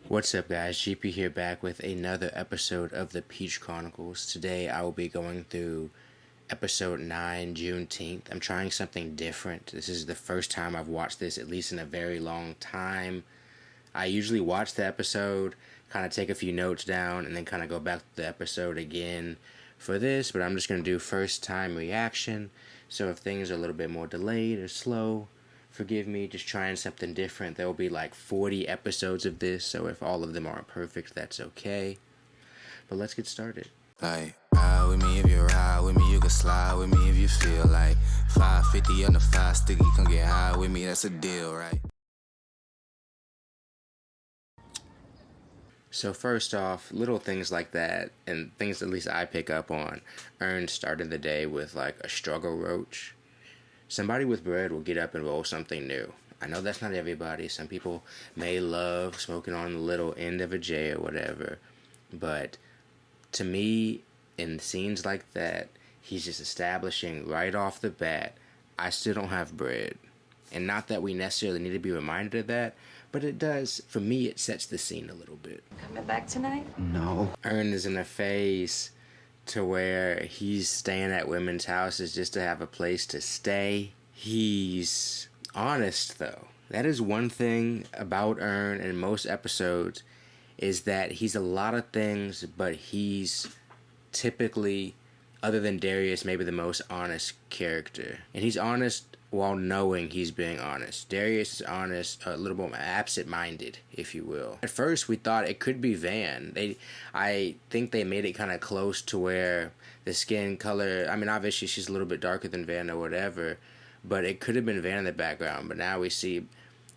What's up guys, GP here back with another episode of the Peach Chronicles. Today I will be going through episode 9, Juneteenth. I'm trying something different. This is the first time I've watched this, at least in a very long time. I usually watch the episode, kind of take a few notes down, and then kind of go back to the episode again for this, but I'm just going to do first time reaction. So if things are a little bit more delayed or slow, forgive me, just trying something different. There will be like 40 episodes of this, so if all of them aren't perfect, that's okay. But let's get started. Like, ride with me if you ride with me, you can slide with me if you feel like 550 on the 5 sticky, come get high with me, that's a deal, right? So first off, little things like that, and things at least I pick up on. Ern started the day with like a struggle roach. Somebody with bread will get up and roll something new. I know that's not everybody. Some people may love smoking on the little end of a J or whatever. But to me, in scenes like that, he's just establishing right off the bat, I still don't have bread. And not that we necessarily need to be reminded of that, but it does, for me, it sets the scene a little bit. Coming back tonight? No. Ern is in a phase to where he's staying at women's houses just to have a place to stay. He's honest, though. That is one thing about Ern in most episodes, is that he's a lot of things, but he's typically, other than Darius, maybe the most honest character. And he's honest while knowing he's being honest. Darius is honest, a little more absent-minded, if you will. At first, we thought it could be Van. I think they made it kind of close to where the skin color, I mean, obviously she's a little bit darker than Van or whatever, but it could have been Van in the background. But now we see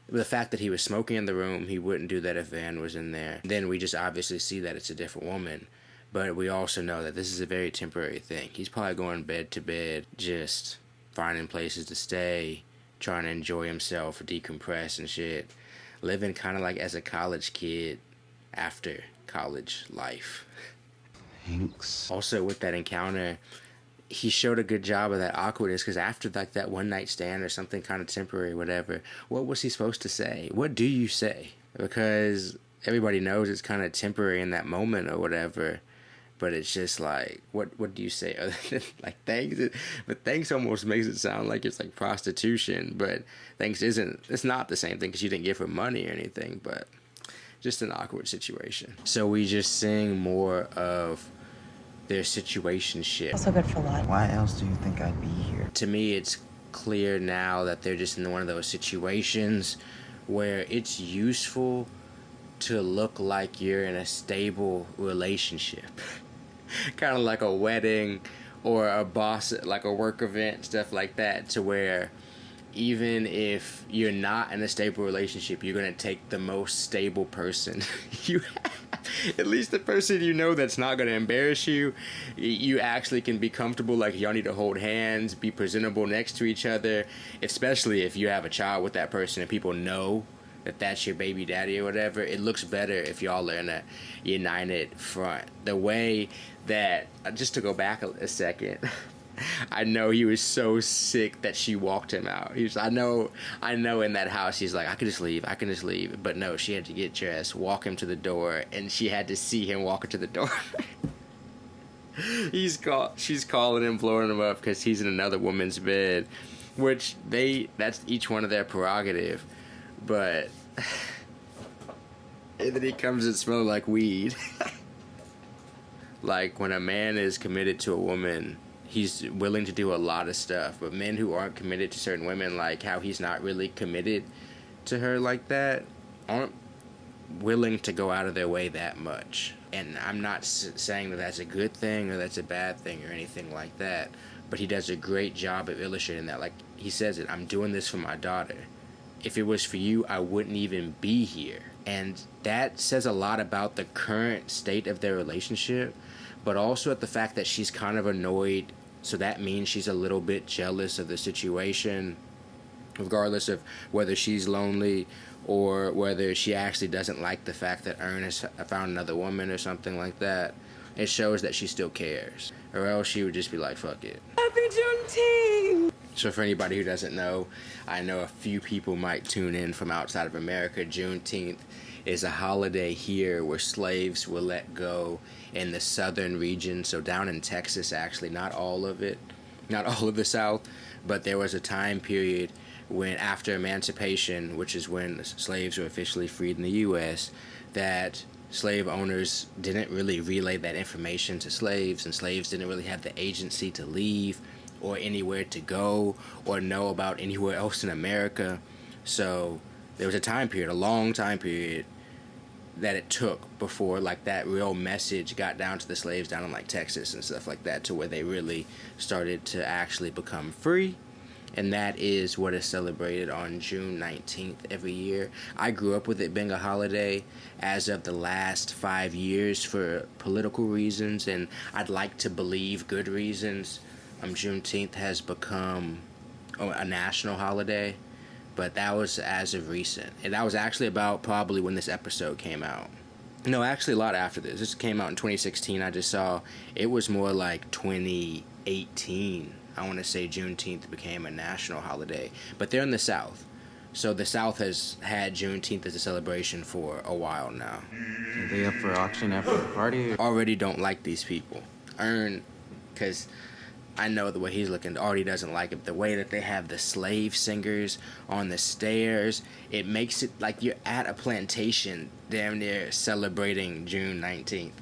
the fact that he was smoking in the room, he wouldn't do that if Van was in there. Then we just obviously see that it's a different woman. But we also know that this is a very temporary thing. He's probably going bed to bed, just finding places to stay, trying to enjoy himself, decompress and shit. Living kind of like as a college kid after college life. Thanks. Also, with that encounter, he showed a good job of that awkwardness, because after like that one night stand or something kind of temporary, whatever, what was he supposed to say? What do you say? Because everybody knows it's kind of temporary in that moment or whatever. But it's just like, what do you say other than like thanks? But thanks almost makes it sound like it's like prostitution. But thanks isn't. It's not the same thing, because you didn't give her money or anything. But just an awkward situation. So we just seeing more of their situationship. Also good for life. Why else do you think I'd be here? To me, it's clear now that they're just in one of those situations where it's useful to look like you're in a stable relationship. Kind of like a wedding or a boss, like a work event, stuff like that, to where even if you're not in a stable relationship, you're going to take the most stable person you have. At least the person you know that's not going to embarrass you. You actually can be comfortable, like y'all need to hold hands, be presentable next to each other, especially if you have a child with that person and people know that that's your baby daddy or whatever. It looks better if y'all are in a united front. The way that, just to go back a second, I know he was so sick that she walked him out. He was, I know in that house, he's like, I can just leave. But no, she had to get dressed, walk him to the door, and she had to see him walk her to the door. She's calling him, blowing him up because he's in another woman's bed, which that's each one of their prerogative. But and then he comes and smells like weed. Like when a man is committed to a woman, he's willing to do a lot of stuff. But men who aren't committed to certain women, like how he's not really committed to her like that, aren't willing to go out of their way that much. And I'm not saying that that's a good thing or that's a bad thing or anything like that, but he does a great job of illustrating that. Like he says it, I'm doing this for my daughter. If it was for you, I wouldn't even be here. And that says a lot about the current state of their relationship, but also at the fact that she's kind of annoyed, so that means she's a little bit jealous of the situation, regardless of whether she's lonely or whether she actually doesn't like the fact that Ern has found another woman or something like that. It shows that she still cares, or else she would just be like, fuck it. Happy Juneteenth! So for anybody who doesn't know, I know a few people might tune in from outside of America. Juneteenth is a holiday here where slaves were let go in the southern region. So down in Texas, actually, not all of it, not all of the South, but there was a time period when after emancipation, which is when slaves were officially freed in the U.S., that slave owners didn't really relay that information to slaves, and slaves didn't really have the agency to leave or anywhere to go or know about anywhere else in America. So there was a time period, a long time period, that it took before like that real message got down to the slaves down in like Texas and stuff like that, to where they really started to actually become free. And that is what is celebrated on June 19th every year. I grew up with it being a holiday as of the last 5 years for political reasons, and I'd like to believe good reasons. Juneteenth has become a national holiday, but that was as of recent. And that was actually about probably when this episode came out. No, actually a lot after this. This came out in 2016. I just saw it was more like 2018. I want to say Juneteenth became a national holiday. But they're in the South. So the South has had Juneteenth as a celebration for a while now. Are they up for auction after the party? Already don't like these people. Because I know the way he's looking, already doesn't like it. The way that they have the slave singers on the stairs, it makes it like you're at a plantation damn near celebrating June 19th.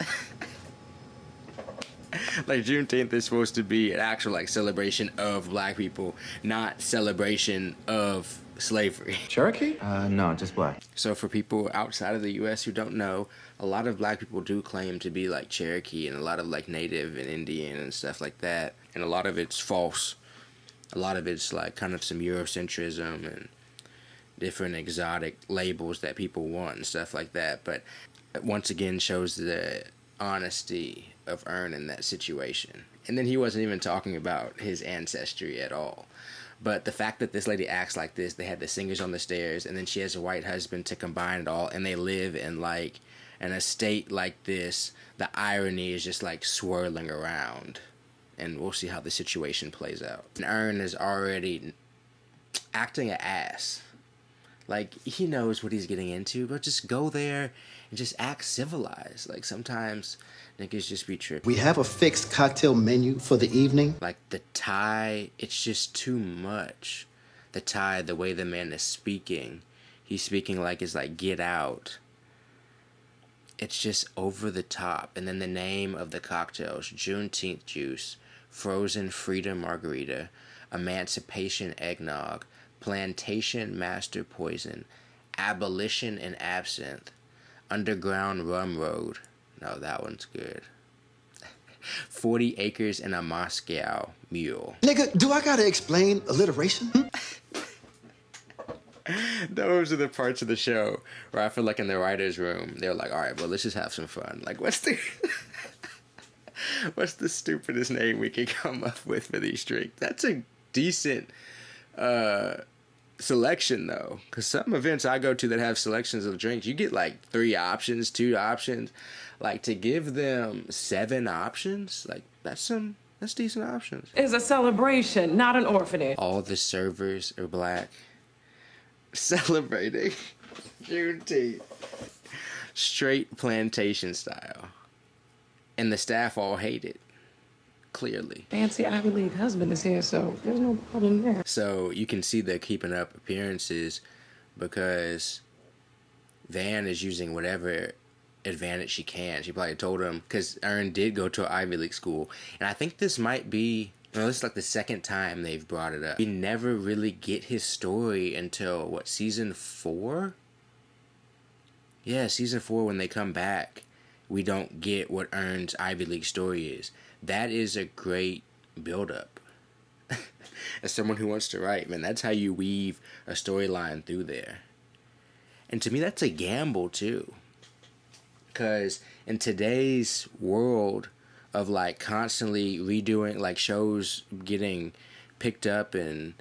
Like Juneteenth is supposed to be an actual like celebration of black people, not celebration of slavery. Cherokee? No, just black. So for people outside of the U.S. who don't know, a lot of black people do claim to be like Cherokee and a lot of like Native and Indian and stuff like that. And a lot of it's false. A lot of it's like kind of some Eurocentrism and different exotic labels that people want and stuff like that. But it once again shows the honesty of Ern in that situation. And then he wasn't even talking about his ancestry at all. But the fact that this lady acts like this, they had the singers on the stairs, and then she has a white husband to combine it all, and they live in like an estate like this, the irony is just like swirling around. And we'll see how the situation plays out. And Ern is already acting an ass. Like, he knows what he's getting into, but just go there and just act civilized. Like, sometimes niggas just be tripping. We have a fixed cocktail menu for the evening. Like, the tie, it's just too much. The tie, the way the man is speaking. He's speaking like it's like, get out. It's just over the top. And then the name of the cocktails, Juneteenth Juice, Frozen Freedom Margarita, Emancipation Eggnog, Plantation Master Poison, Abolition and Absinthe, Underground Rum Road. No, that one's good. 40 Acres and a Moscow Mule. Nigga, do I gotta explain alliteration? Those are the parts of the show where I feel like in the writer's room, they're like, all right, well, let's just have some fun. Like, what's the stupidest name we can come up with for these drinks? That's a decent selection, though. Because some events I go to that have selections of drinks, you get like 3 options, 2 options. Like, to give them 7 options, like, that's decent options. It's a celebration, not an orphanage. All the servers are black. Celebrating Juneteenth. Straight plantation style. And the staff all hate it. Clearly. Fancy Ivy League husband is here, so there's no problem there. So you can see they're keeping up appearances because Van is using whatever advantage she can. She probably told him, because Ern did go to an Ivy League school. And I think this might be, this is like the second time they've brought it up. We never really get his story until, season 4? Yeah, season 4 when they come back. We don't get what Ern's Ivy League story is. That is a great build-up. As someone who wants to write, man, that's how you weave a storyline through there. And to me, that's a gamble, too. Because in today's world of, like, constantly redoing, like, shows getting picked up and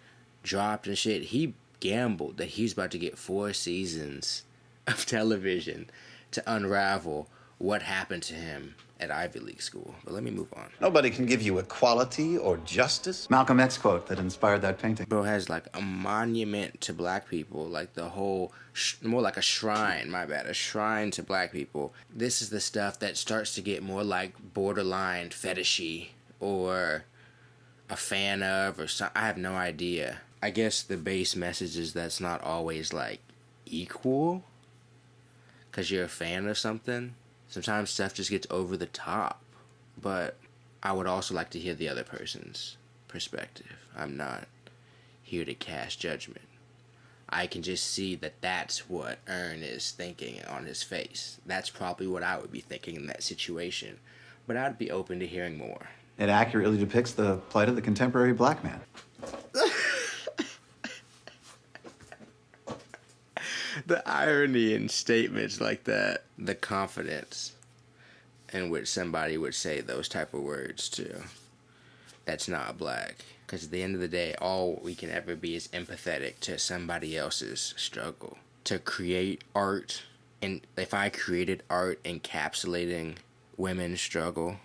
dropped and shit, he gambled that he's about to get 4 seasons of television to unravel what happened to him at Ivy League school. But let me move on. Nobody can give you equality or justice. Malcolm X quote that inspired that painting. Bro has like a monument to black people, like the whole, more like a shrine, my bad, a shrine to black people. This is the stuff that starts to get more like borderline fetishy or a fan of or something. I have no idea. I guess the base message is that's not always like equal because you're a fan of something. Sometimes stuff just gets over the top, but I would also like to hear the other person's perspective. I'm not here to cast judgment. I can just see that that's what Ern is thinking on his face. That's probably what I would be thinking in that situation, but I'd be open to hearing more. It accurately depicts the plight of the contemporary black man. The irony in statements like that, the confidence in which somebody would say those type of words too. That's not black. Because at the end of the day, all we can ever be is empathetic to somebody else's struggle. To create art, and if I created art encapsulating women's struggle,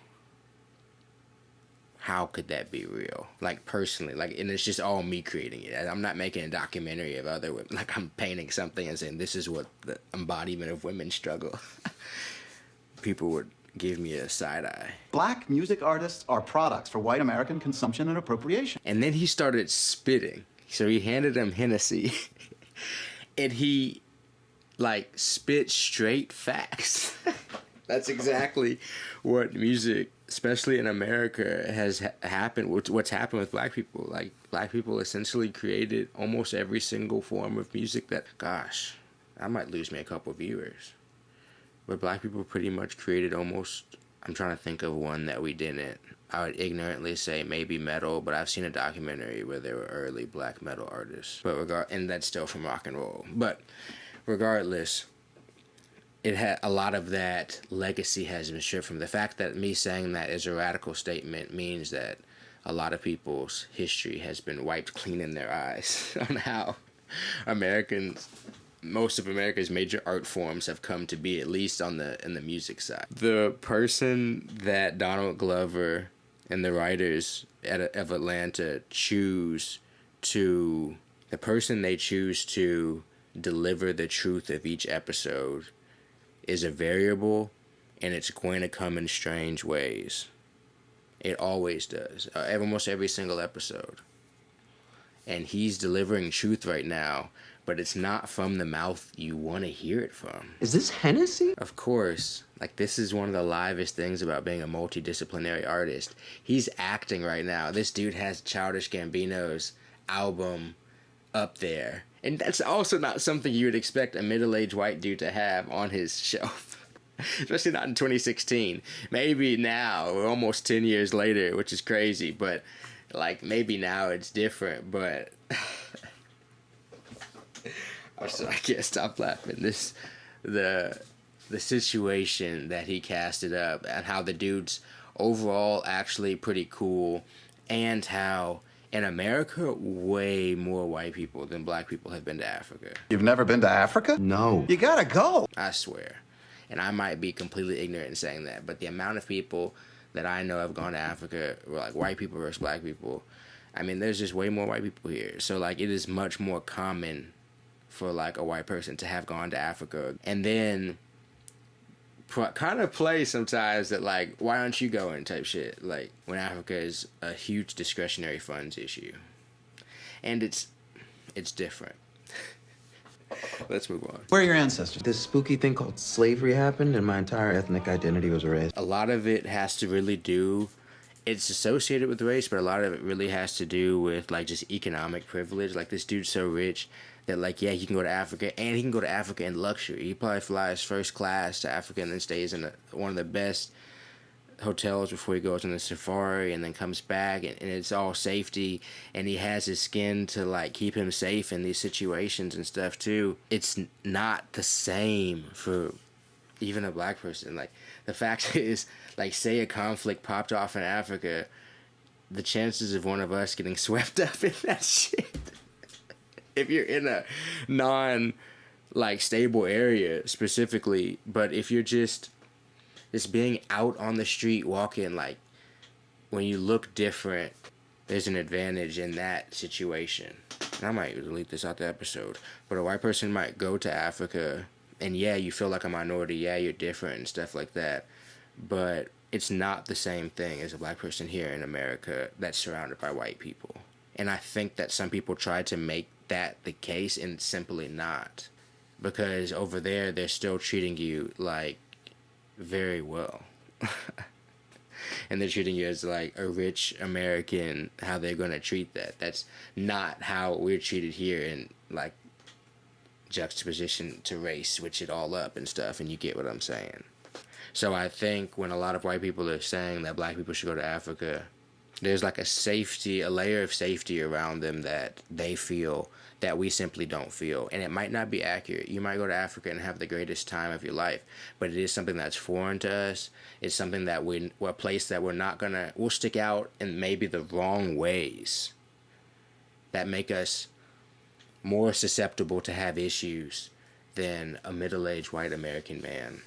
how could that be real? Like, personally, like, and it's just all me creating it. I'm not making a documentary of other women. Like, I'm painting something and saying, this is what the embodiment of women's struggle. People would give me a side eye. Black music artists are products for white American consumption and appropriation. And then he started spitting. So he handed him Hennessy. And he, like, spit straight facts. That's exactly what music, especially in America, has happened. What's happened with black people. Like, black people essentially created almost every single form of music that, gosh, I might lose me a couple viewers. But black people pretty much created almost, I'm trying to think of one that we didn't. I would ignorantly say maybe metal, but I've seen a documentary where there were early black metal artists. But and that's still from rock and roll. But regardless, it had a lot of that legacy has been stripped from. The fact that me saying that is a radical statement means that a lot of people's history has been wiped clean in their eyes on how most of America's major art forms have come to be, at least in the music side. The person that Donald Glover and the writers of Atlanta choose to deliver the truth of each episode is a variable, and it's going to come in strange ways. It always does. Almost every single episode. And he's delivering truth right now, but it's not from the mouth you want to hear it from. Is this Hennessy? Of course. Like, this is one of the livest things about being a multidisciplinary artist. He's acting right now. This dude has Childish Gambino's album up there. And that's also not something you would expect a middle-aged white dude to have on his shelf. Especially not in 2016. Maybe now, almost 10 years later, which is crazy, but, like, maybe now it's different, but I can't stop laughing. The situation that he casted up, and how the dude's overall actually pretty cool, and how in America, way more white people than black people have been to Africa. You've never been to Africa? No. You gotta go. I swear. And I might be completely ignorant in saying that, but the amount of people that I know have gone to Africa, were like white people versus black people, I mean, there's just way more white people here. So, like, it is much more common for, like, a white person to have gone to Africa. And then kind of play sometimes that, like, why aren't you going type shit, like, when Africa is a huge discretionary funds issue. And it's different. Let's move on. Where are your ancestors? This spooky thing called slavery happened, and my entire ethnic identity was erased. A lot of it has to really do, it's associated with race, but a lot of it really has to do with, like, just economic privilege. Like, this dude's so rich that, like, yeah, he can go to Africa, and he can go to Africa in luxury. He probably flies first class to Africa and then stays in one of the best hotels before he goes on the safari, and then comes back, and it's all safety, and he has his skin to, like, keep him safe in these situations and stuff too. It's not the same for even a black person. Like, the fact is, like, say a conflict popped off in Africa, the chances of one of us getting swept up in that shit, if you're in a non, like, stable area specifically, but if you're just Just being out on the street walking, like, when you look different, there's an advantage in that situation. And I might delete this out the episode, but a white person might go to Africa, and yeah, you feel like a minority, yeah, you're different and stuff like that, but it's not the same thing as a black person here in America that's surrounded by white people. And I think that some people try to make that the case, and it's simply not. Because over there, they're still treating you, like, very well. And they're treating you as, like, a rich American, how they're going to treat that. That's not how we're treated here in, like, juxtaposition to race, switch it all up and stuff, and you get what I'm saying. So I think when a lot of white people are saying that black people should go to Africa, there's like a layer of safety around them that they feel that we simply don't feel. And it might not be accurate. You might go to Africa and have the greatest time of your life, but it is something that's foreign to us. It's something that we're a place that we'll stick out in maybe the wrong ways that make us more susceptible to have issues than a middle-aged white American man.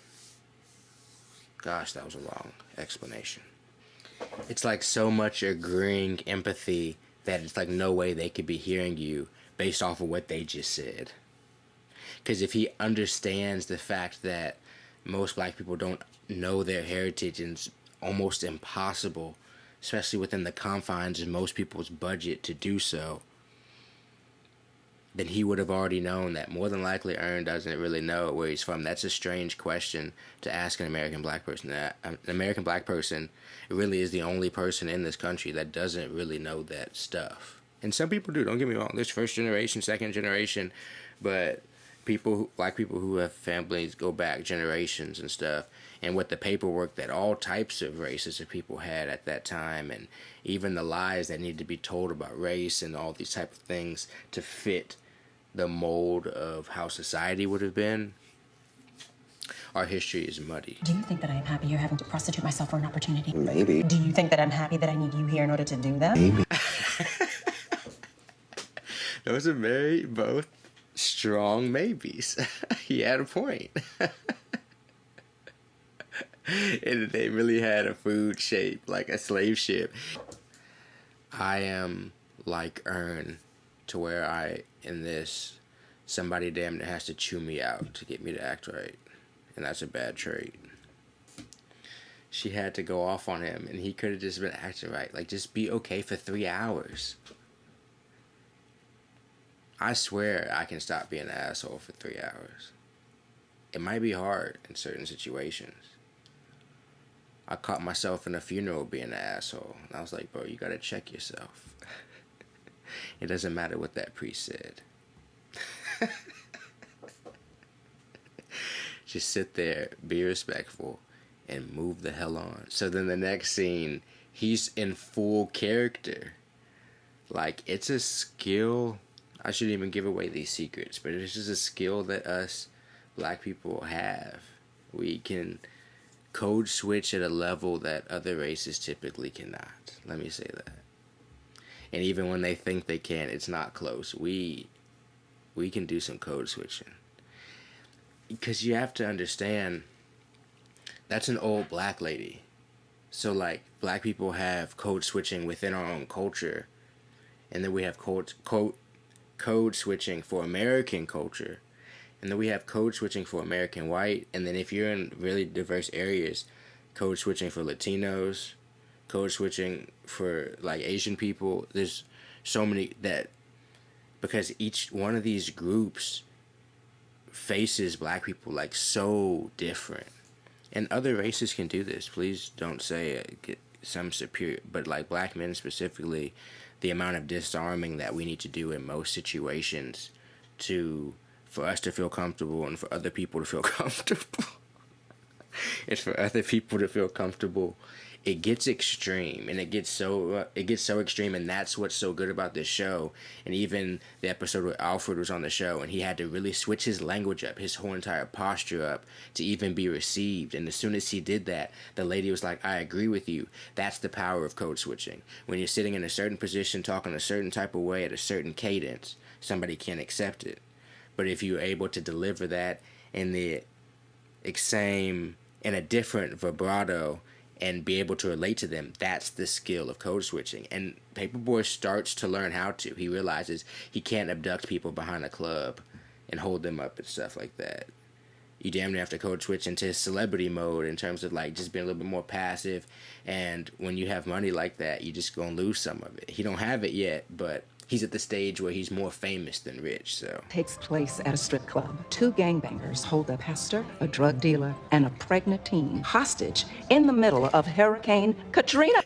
Gosh, that was a long explanation. It's like so much agreeing empathy that it's like no way they could be hearing you based off of what they just said. Because if he understands the fact that most black people don't know their heritage, and it's almost impossible, especially within the confines of most people's budget, to do so, then he would have already known that more than likely Ern doesn't really know where he's from. That's a strange question to ask an American black person. An American black person really is the only person in this country that doesn't really know that stuff. And some people do, don't get me wrong. There's first generation, second generation, but black people who have families go back generations and stuff, and with the paperwork that all types of races of people had at that time, and even the lies that need to be told about race and all these type of things to fit the mold of how society would have been, our history is muddy. Do you think that I am happy you're having to prostitute myself for an opportunity? Maybe. Do you think that I'm happy that I need you here in order to do that? Maybe. Those are very both strong maybes. He had a point. And they really had a food shape, like a slave ship. I am like Ern, to where somebody damn near has to chew me out to get me to act right. And that's a bad trait. She had to go off on him, and he could have just been acting right. Like, just be okay for 3 hours. I swear I can stop being an asshole for 3 hours. It might be hard in certain situations. I caught myself in a funeral being an asshole. And I was like, bro, you gotta check yourself. It doesn't matter what that priest said. Just sit there, be respectful, and move the hell on. So then the next scene, he's in full character. Like, it's a skill. I shouldn't even give away these secrets, but it's just a skill that us black people have. We can code switch at a level that other races typically cannot. Let me say that. And even when they think they can, it's not close. We can do some code switching. Because you have to understand, that's an old black lady. So, like, black people have code switching within our own culture. And then we have code switching for American culture. And then we have code switching for American white. And then if you're in really diverse areas, code switching for Latinos, code switching for, like, Asian people. There's so many that, because each one of these groups faces black people, like, so different. And other races can do this. Please don't say get some superior, but, like, black men specifically, the amount of disarming that we need to do in most situations for us to feel comfortable and for other people to feel comfortable. It's for other people to feel comfortable. It gets extreme, and it gets so extreme, and that's what's so good about this show. And even the episode where Alfred was on the show, and he had to really switch his language up, his whole entire posture up, to even be received. And as soon as he did that, the lady was like, I agree with you. That's the power of code switching. When you're sitting in a certain position, talking a certain type of way at a certain cadence, somebody can't accept it. But if you're able to deliver that in the same in a different vibrato and be able to relate to them. That's the skill of code switching. And Paperboy starts to learn how to. He realizes he can't abduct people behind a club and hold them up and stuff like that. You damn near have to code switch into celebrity mode in terms of like just being a little bit more passive. And when you have money like that, you just gonna lose some of it. He don't have it yet, but he's at the stage where he's more famous than rich, so. Takes place at a strip club. 2 gangbangers hold a pastor, a drug dealer, and a pregnant teen hostage in the middle of Hurricane Katrina.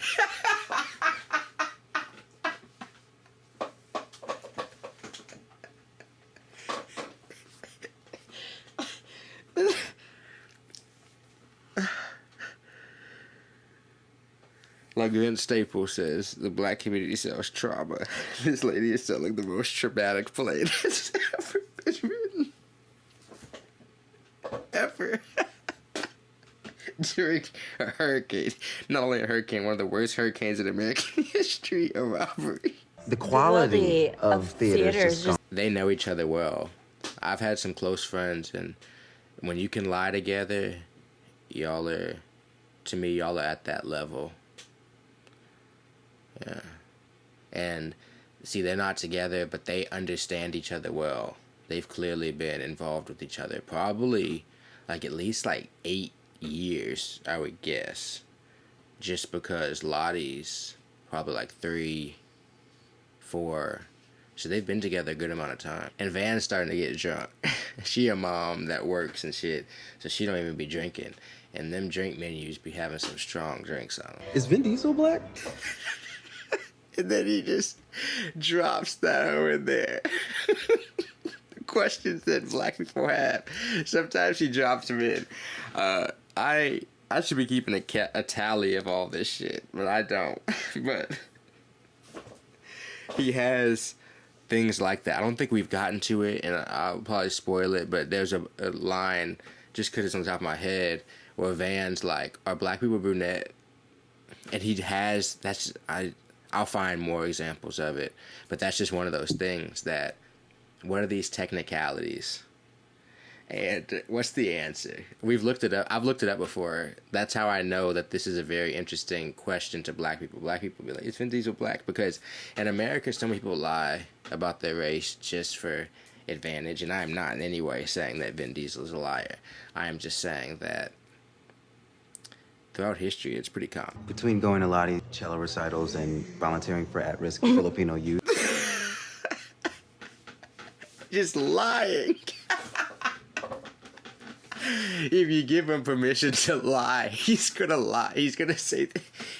Like Vince Staples says, the black community sells trauma. This lady is selling the most traumatic play that's ever been written. Ever. During a hurricane. Not only a hurricane, one of the worst hurricanes in American history, a robbery. The quality of theater is just They know each other well. I've had some close friends, and when you can lie together, y'all are at that level. Yeah. And see, they're not together, but they understand each other well. They've clearly been involved with each other. Probably like at least like 8 years, I would guess. Just because Lottie's probably like 3, 4. So they've been together a good amount of time. And Van's starting to get drunk. She a mom that works and shit, so she don't even be drinking. And them drink menus be having some strong drinks on them. Is Vin Diesel black? And then he just drops that over there. Questions that black people have. Sometimes he drops them in. I should be keeping a tally of all this shit, but I don't. But he has things like that. I don't think we've gotten to it, and I'll probably spoil it, but there's a line, just because it's on top of my head, where Van's like, are black people brunette? And he has, I'll find more examples of it, but that's just one of those things that, what are these technicalities? And what's the answer? We've looked it up. I've looked it up before. That's how I know that this is a very interesting question to black people. Black people be like, is Vin Diesel black? Because in America, some people lie about their race just for advantage, and I am not in any way saying that Vin Diesel is a liar. I am just saying that throughout history, it's pretty common. Between going to Lottie's cello recitals and volunteering for at-risk Filipino youth. Just lying. If you give him permission to lie, he's gonna lie. He's gonna say,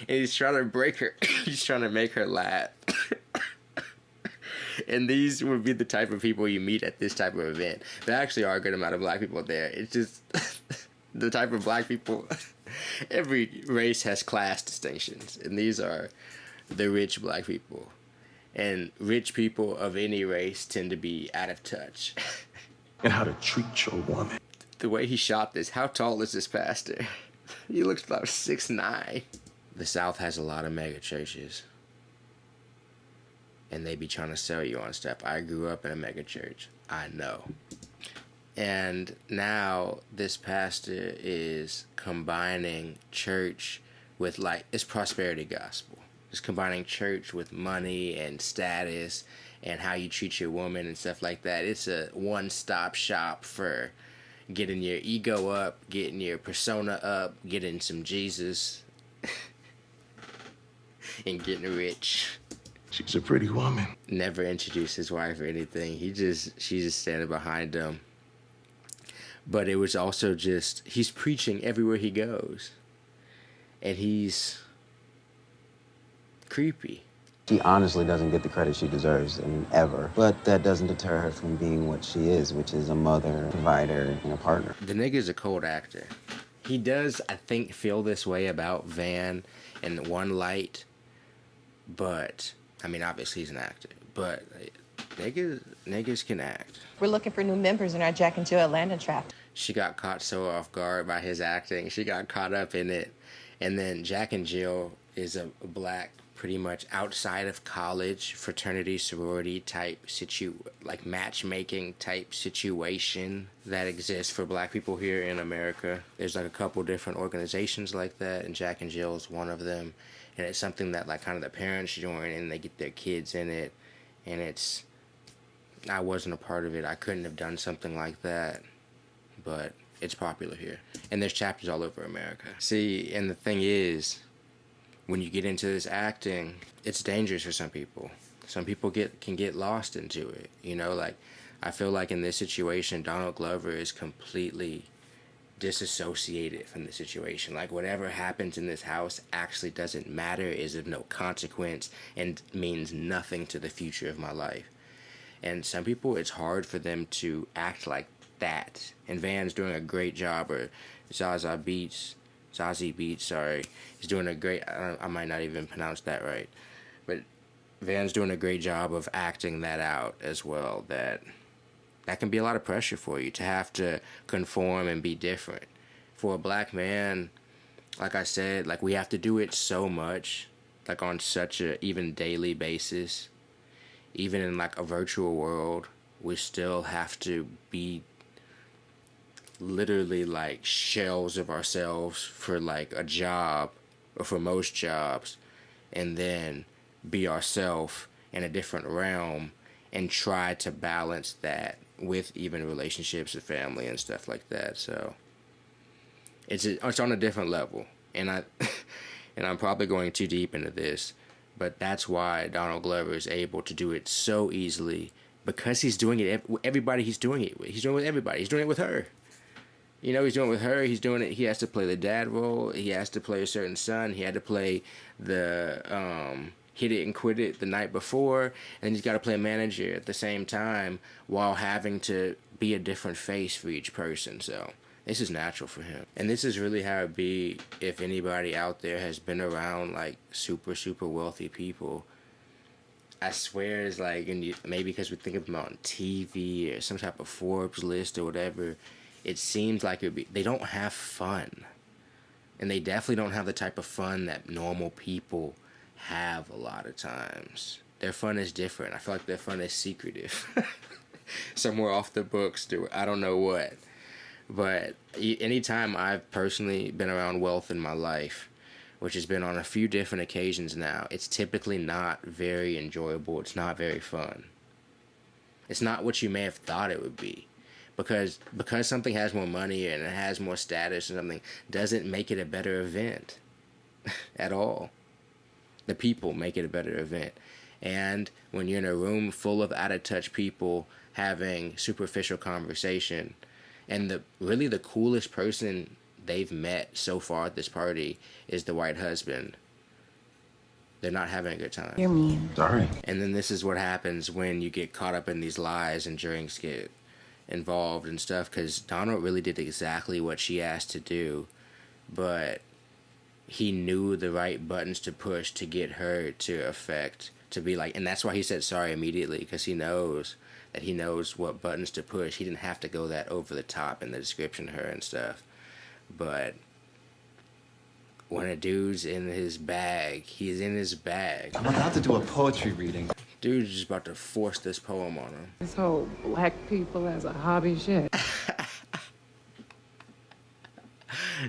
and he's trying to break her. He's trying to make her laugh. And these would be the type of people you meet at this type of event. There actually are a good amount of black people there. It's just the type of black people. Every race has class distinctions, and these are the rich black people. And rich people of any race tend to be out of touch. And how to treat your woman. The way he shot this, how tall is this pastor? He looks about 6'9". The South has a lot of mega churches, and they be trying to sell you on stuff. I grew up in a mega church. I know. And now this pastor is combining church with, like, it's prosperity gospel. It's combining church with money and status and how you treat your woman and stuff like that. It's a one-stop shop for getting your ego up, getting your persona up, getting some Jesus, and getting rich. She's a pretty woman. Never introduced his wife or anything. She's just standing behind him. But it was also just, he's preaching everywhere he goes. And he's creepy. She honestly doesn't get the credit she deserves, ever. But that doesn't deter her from being what she is, which is a mother, provider, and a partner. The nigga's a cold actor. He does, I think, feel this way about Van in one light. But, I mean, obviously he's an actor. But niggas can act. We're looking for new members in our Jack and Jill Atlanta trap. She got caught so off guard by his acting. She got caught up in it. And then Jack and Jill is a black pretty much outside of college, fraternity, sorority type matchmaking type situation that exists for black people here in America. There's like a couple different organizations like that, and Jack and Jill is one of them. And it's something that like kind of the parents join and they get their kids in it. And I wasn't a part of it. I couldn't have done something like that, but it's popular here. And there's chapters all over America. See, and the thing is, when you get into this acting, it's dangerous for some people. Some people can get lost into it. You know, like, I feel like in this situation, Donald Glover is completely disassociated from the situation. Like, whatever happens in this house actually doesn't matter, is of no consequence, and means nothing to the future of my life. And some people, it's hard for them to act like that. And Van's doing a great job, or Zazie Beetz, is doing a great, I might not even pronounce that right, but Van's doing a great job of acting that out as well. That can be a lot of pressure for you, to have to conform and be different. For a black man, like I said, like, we have to do it so much, like on such a even daily basis. Even in like a virtual world, we still have to be literally like shells of ourselves for like a job, or for most jobs, and then be ourselves in a different realm and try to balance that with even relationships and family and stuff like that. So it's on a different level, and I'm probably going too deep into this, but that's why Donald Glover is able to do it so easily, because he's doing it everybody he's doing it with. He's doing it with everybody. He's doing it with her. You know, he's doing it with her. He's doing it. He has to play the dad role. He has to play a certain son. He had to play the hit it and quit it the night before, and he's got to play a manager at the same time while having to be a different face for each person. So this is natural for him, and this is really how it be if anybody out there has been around like super wealthy people. I swear it's like, and maybe because we think of them on TV or some type of Forbes list or whatever, it seems like they don't have fun. And they definitely don't have the type of fun that normal people have a lot of times. Their fun is different. I feel like their fun is secretive. Somewhere off the books, I don't know what. But anytime I've personally been around wealth in my life, which has been on a few different occasions now, it's typically not very enjoyable. It's not very fun. It's not what you may have thought it would be. Because something has more money and it has more status or something doesn't make it a better event at all. The people make it a better event. And when you're in a room full of out-of-touch people having superficial conversation, and the coolest person they've met so far at this party is the white husband, they're not having a good time. You're mean. Sorry. And then this is what happens when you get caught up in these lies and drinks get involved and stuff, because Donald really did exactly what she asked to do, but he knew the right buttons to push to get her to be like, and that's why he said sorry immediately, because he knows what buttons to push. He didn't have to go that over the top in the description of her and stuff. But when a dude's in his bag, he's in his bag. I'm about to do a poetry reading. Dude's just about to force this poem on him. This whole black people as a hobby shit.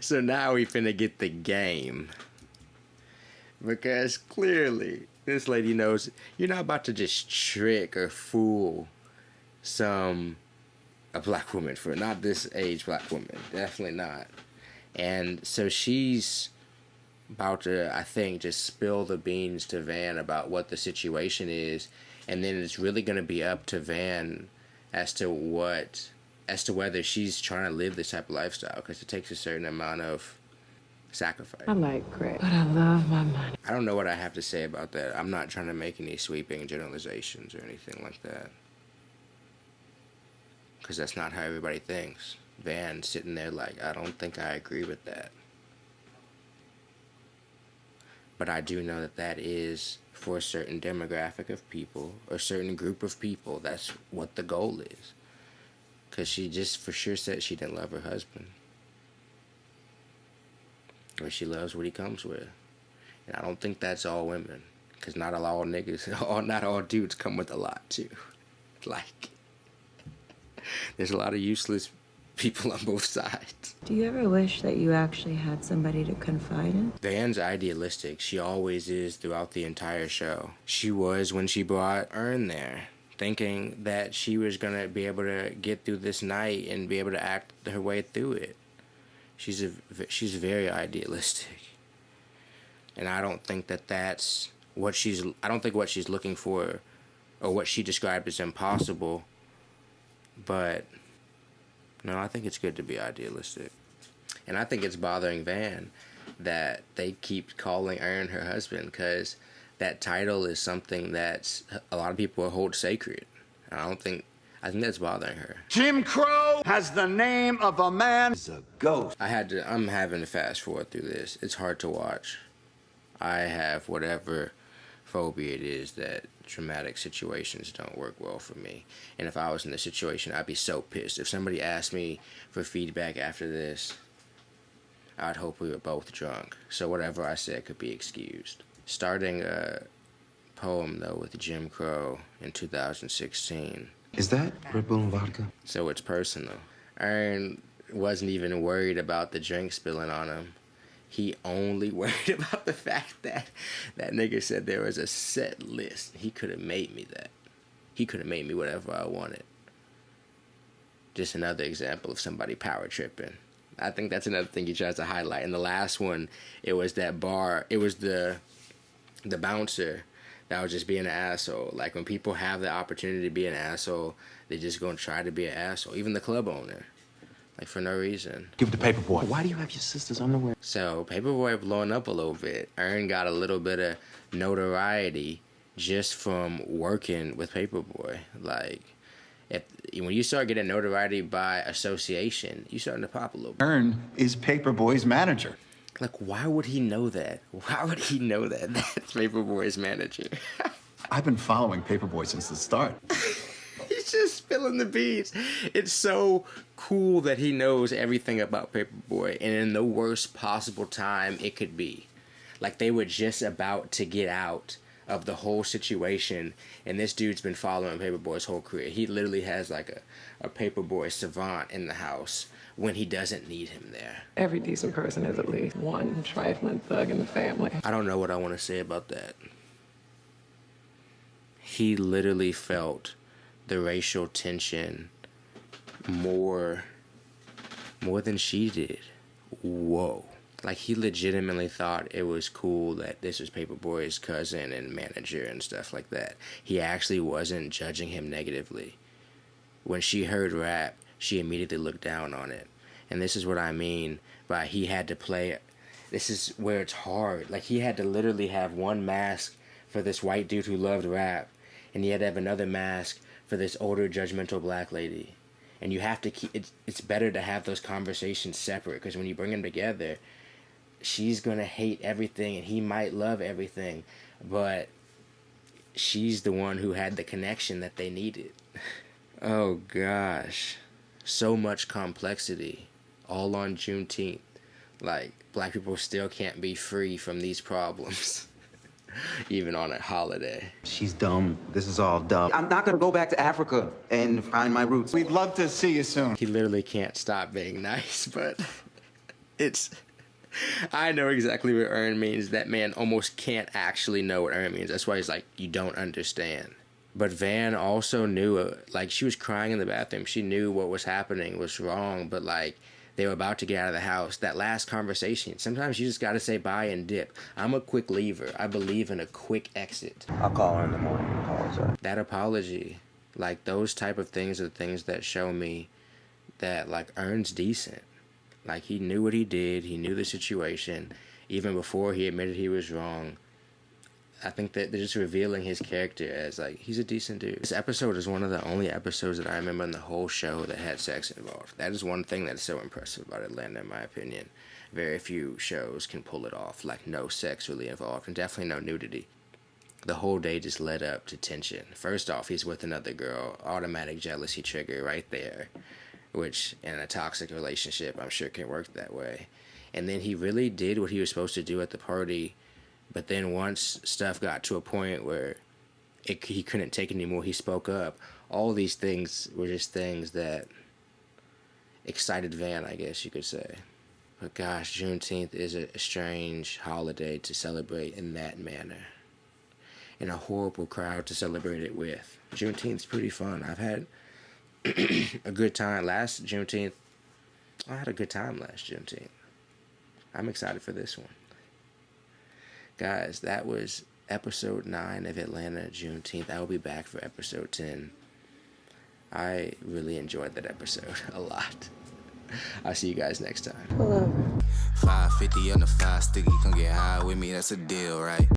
So now we finna get the game. Because clearly, this lady knows you're not about to just trick or fool a black woman, for not this age black woman. Definitely not. And so she's about to, I think, just spill the beans to Van about what the situation is, and then it's really going to be up to Van as to whether she's trying to live this type of lifestyle, because it takes a certain amount of sacrifice. I like crack, but I love my money. I don't know what I have to say about that. I'm not trying to make any sweeping generalizations or anything like that, because that's not how everybody thinks. Van sitting there like, I don't think I agree with that. But I do know that is, for a certain demographic of people, or a certain group of people, that's what the goal is. Because she just for sure said she didn't love her husband. Or she loves what he comes with. And I don't think that's all women. Because not all niggas, not all dudes come with a lot, too. Like, there's a lot of useless people on both sides. Do you ever wish that you actually had somebody to confide in? Van's idealistic. She always is throughout the entire show. She was when she brought Earn there, thinking that she was going to be able to get through this night and be able to act her way through it. She's very idealistic. And I don't think that's what I don't think what she's looking for or what she described as impossible, but no, I think it's good to be idealistic. And I think it's bothering Van that they keep calling Earn her husband, because that title is something that a lot of people hold sacred. And I think that's bothering her. Jim Crow has the name of a man. It's a ghost. I'm having to fast forward through this. It's hard to watch. I have whatever phobia it is that traumatic situations don't work well for me. And if I was in this situation, I'd be so pissed. If somebody asked me for feedback after this, I'd hope we were both drunk, so whatever I said could be excused. Starting a poem, though, with Jim Crow in 2016. Is that Red Bull and vodka? So it's personal. Earn wasn't even worried about the drink spilling on him. He only worried about the fact that that nigga said there was a set list. He could have made me that. He could have made me whatever I wanted. Just another example of somebody power tripping. I think that's another thing he tries to highlight. In the last one, it was that bar. It was the bouncer that was just being an asshole. Like, when people have the opportunity to be an asshole, they're just going to try to be an asshole. Even the club owner. Like, for no reason. Give the Paperboy. Why do you have your sister's underwear? So, Paperboy blowing up a little bit. Earn got a little bit of notoriety just from working with Paperboy. Like, when you start getting notoriety by association, you starting to pop a little bit. Earn is Paperboy's manager. Like, why would he know that? Why would he know that? That's Paperboy's manager. I've been following Paperboy since the start. He's just spilling the beans. It's so cool that he knows everything about Paperboy, and in the worst possible time it could be. Like, they were just about to get out of the whole situation, and this dude's been following Paperboy's whole career. He literally has like a Paperboy savant in the house when he doesn't need him there. Every decent person has at least one trifling thug in the family. I don't know what I want to say about that. He literally felt the racial tension more than she did. Whoa. Like, he legitimately thought it was cool that this was Paperboy's cousin and manager and stuff like that. He actually wasn't judging him negatively. When she heard rap, she immediately looked down on it. And this is what I mean by he had to play. This is where it's hard. Like, he had to literally have one mask for this white dude who loved rap, and he had to have another mask for this older, judgmental black lady. And you have to keep it's better to have those conversations separate, because when you bring them together, she's gonna hate everything and he might love everything, but she's the one who had the connection that they needed. Oh gosh, so much complexity, all on Juneteenth. Like, black people still can't be free from these problems. Even on a holiday. She's dumb. This is all dumb. I'm not gonna go back to Africa and find my roots. We'd love to see you soon. He literally can't stop being nice, but I know exactly what earn means. That man almost can't actually know what earn means. That's why he's like, you don't understand. But Van also knew, like, she was crying in the bathroom. She knew what was happening was wrong, but, like, they were about to get out of the house. That last conversation, sometimes you just got to say bye and dip. I'm a quick leaver. I believe in a quick exit. I'll call her in the morning and apologize. That apology, like, those type of things are things that show me that, like, Earn's decent. Like, he knew what he did. He knew the situation. Even before he admitted he was wrong. I think that they're just revealing his character as, like, he's a decent dude. This episode is one of the only episodes that I remember in the whole show that had sex involved. That is one thing that's so impressive about Atlanta, in my opinion. Very few shows can pull it off. Like, no sex really involved, and definitely no nudity. The whole day just led up to tension. First off, he's with another girl. Automatic jealousy trigger right there. Which, in a toxic relationship, I'm sure can work that way. And then he really did what he was supposed to do at the party But then once stuff got to a point where he couldn't take it anymore, he spoke up. All these things were just things that excited Van, I guess you could say. But gosh, Juneteenth is a strange holiday to celebrate in that manner. And a horrible crowd to celebrate it with. Juneteenth's pretty fun. I've had a good time last Juneteenth. I had a good time last Juneteenth. I'm excited for this one. Guys, that was episode 9 of Atlanta Juneteenth. I will be back for episode 10. I really enjoyed that episode a lot. I'll see you guys next time. $5.50 on the 5 sticky, come get high with me, that's a deal, right?